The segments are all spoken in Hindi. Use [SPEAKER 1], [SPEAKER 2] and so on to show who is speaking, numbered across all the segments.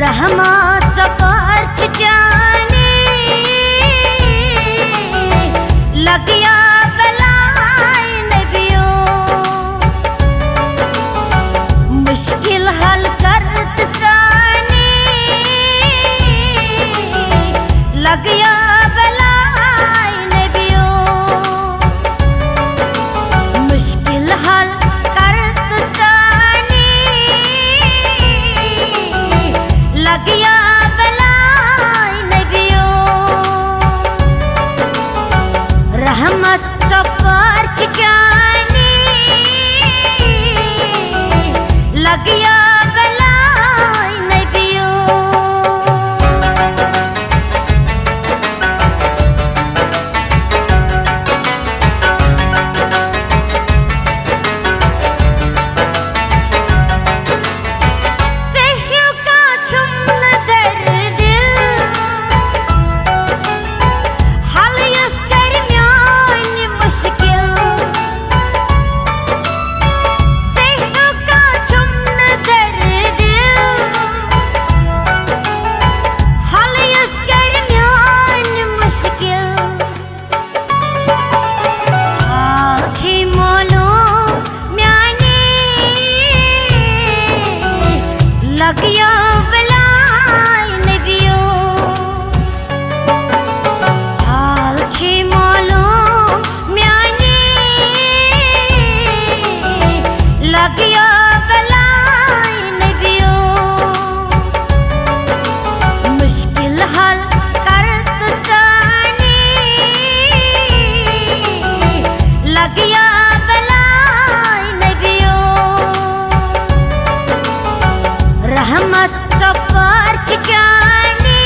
[SPEAKER 1] रहमत पार्च जाने लगिया बलाय नबियों मुश्किल हल करत साने लगिया बलाय नबियों मुश्किल हल करत साने लगिया बलाय नबियों रहमत पार्च जाने लगिया बलाय नबियों। सहियों का चुम्न दर्द हल यस दरमियान मुश्किल सहियों का चुम्न दर्द हल यस दरमियान मुश्किल आखी मोलो म्याने लगिया बलाय नबियों आखी मोलो म्याने लगिया बलाय नबियों मुश्किल हल करत साने लगिया बलाय नबियों रहमत पार्च जाने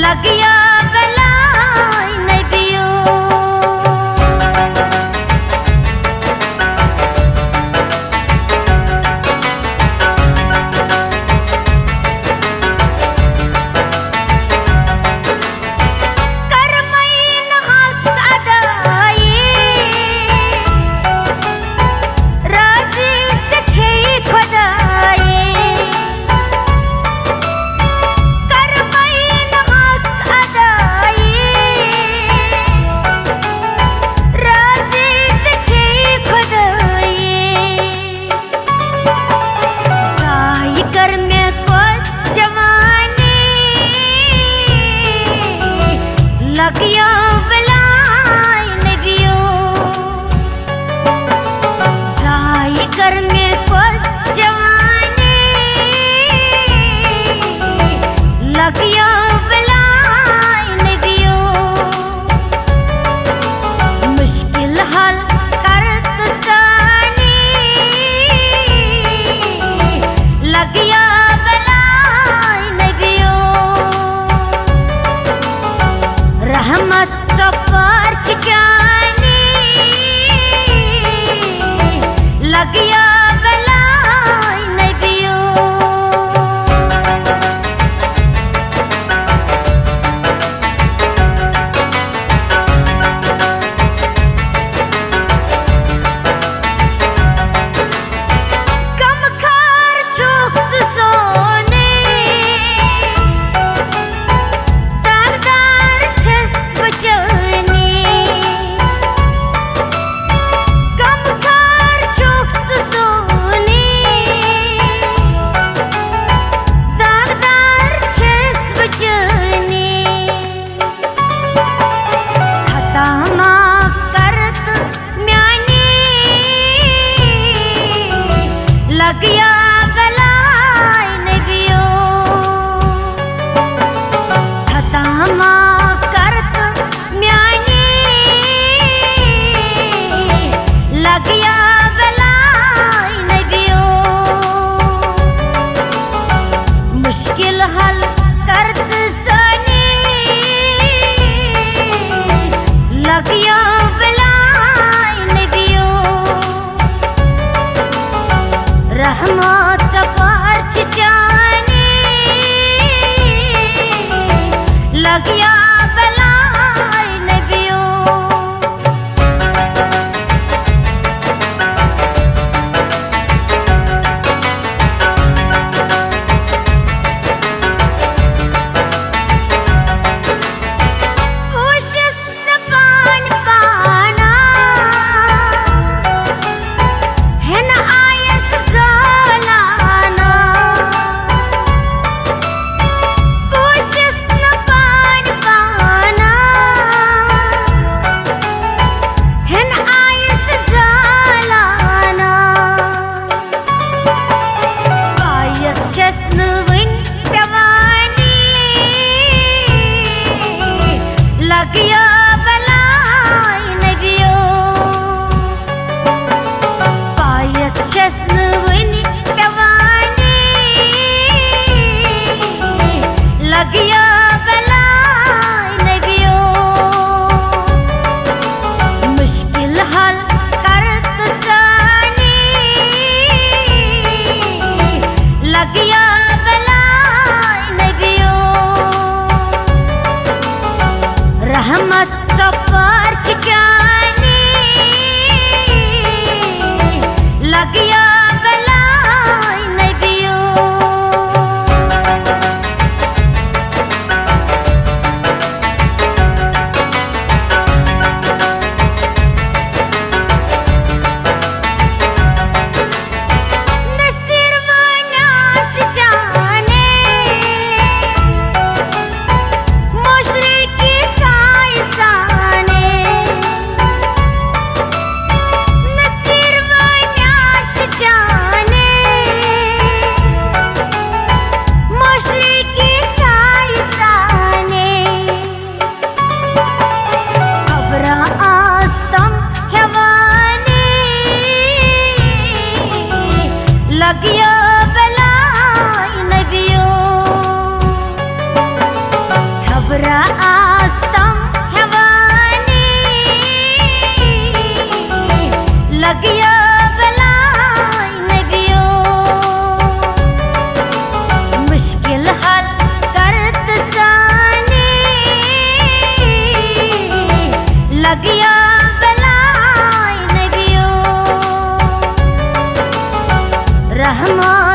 [SPEAKER 1] लगिया बलाय नबियों। करमैन हक अदाये राजी छे खुदाये करमैन हक अदाये राजी छे खुदाये साई कर में कोस जवानी लगिया बलाय नबियों साई कर में कोस जवानी लगिया बलाय नबियों मुश्किल हल करत साने लगिया बलाय नबियों रहमत पार्च जाने लगिया बलाय नबियों। गमखार चोक्स सोने दागदार छस बचने गमखार चोक्स सोने दागदार छस बचने खता माफ करत म्याने लगिया बलाय नबियों खता माफ करत म्याने लगिया बलाय नबियों मुश्किल हल करत साने लगिया बलाय नबियों रहमत पार्च जाने लगिया बलाय नबियों। लगिया बलाई नबियो रहमत पर चिकानी लगिया बलाई नबियो लगिया बलाई नबियो खबरा आस्तम हवानी लगिया बलाई नबियो मुश्किल हल करत सानी लगिया बलाई नबियो रहमान